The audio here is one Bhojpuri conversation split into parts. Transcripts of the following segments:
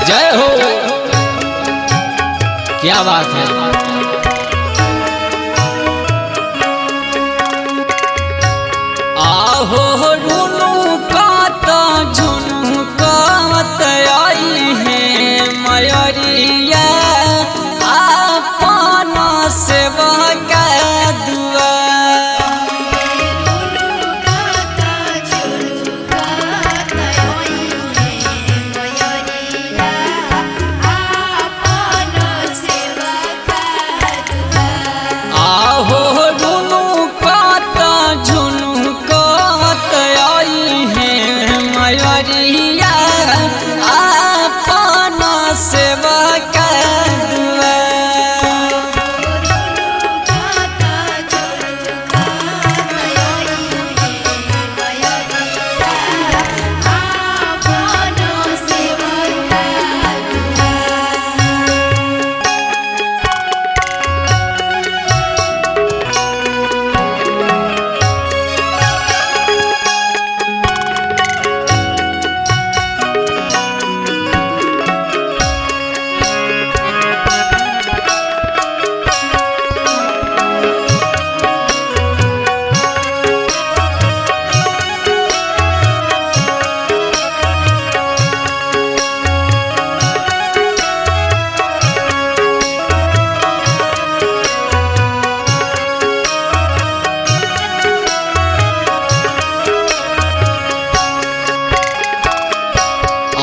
जय हो। क्या बात है। आहो रुनु काता झुनु कात आई है मयरिया अपना सेवा का दुआ।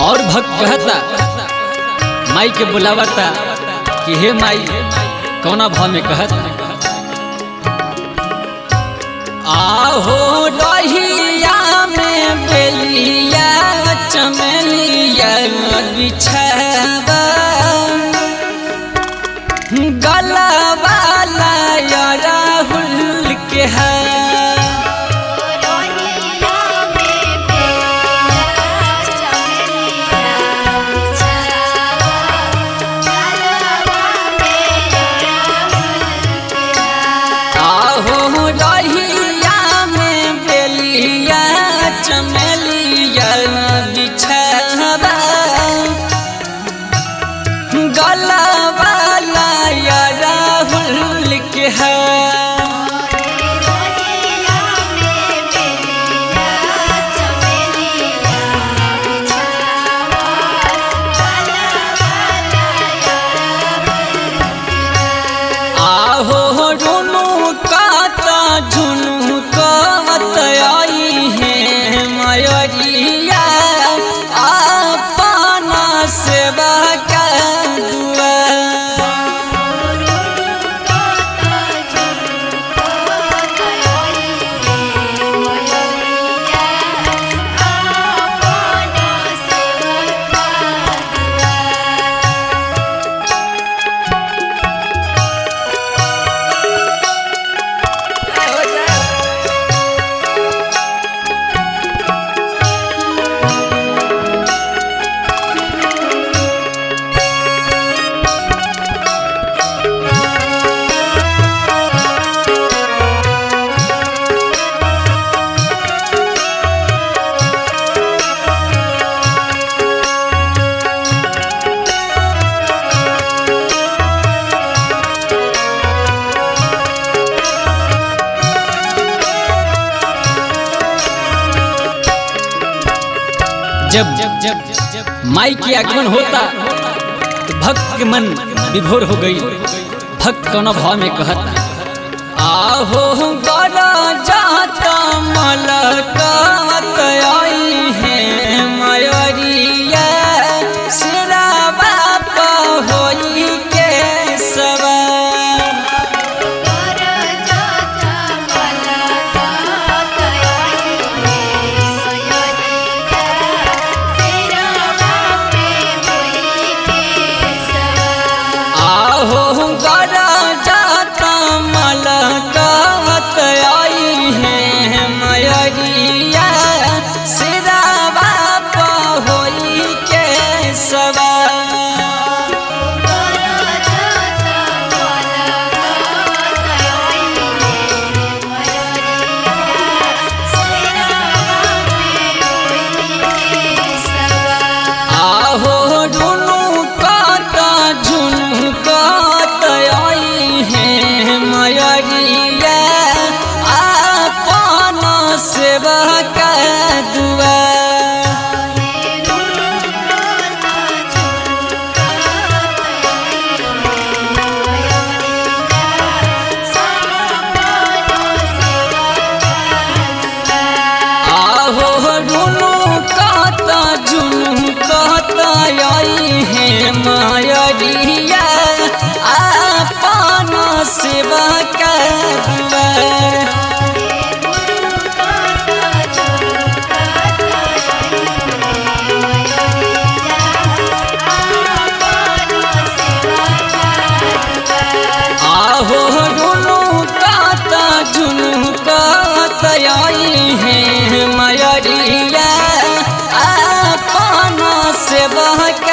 और भक्त कहता माई के बुलावता कि हे माई कौना भाव में कहता। आहो रहिया में बेलिया चमेलिया बिछावा गलवा लाया राहुल के है। जब माई की आगमन होता तो भक्त के मन विभोर हो गई। भक्त कौन भाव में कहता। आहो गरा जाता मलकात आई है मयरिया सिरा बाप होई के सवार। गरा जाता मलकात मयरिया आपन सेवा का दुआ मयरिया आपन सेवा का दुआ आहो रुनु काता जुनु काता आई है मयरिया आपन सेवा का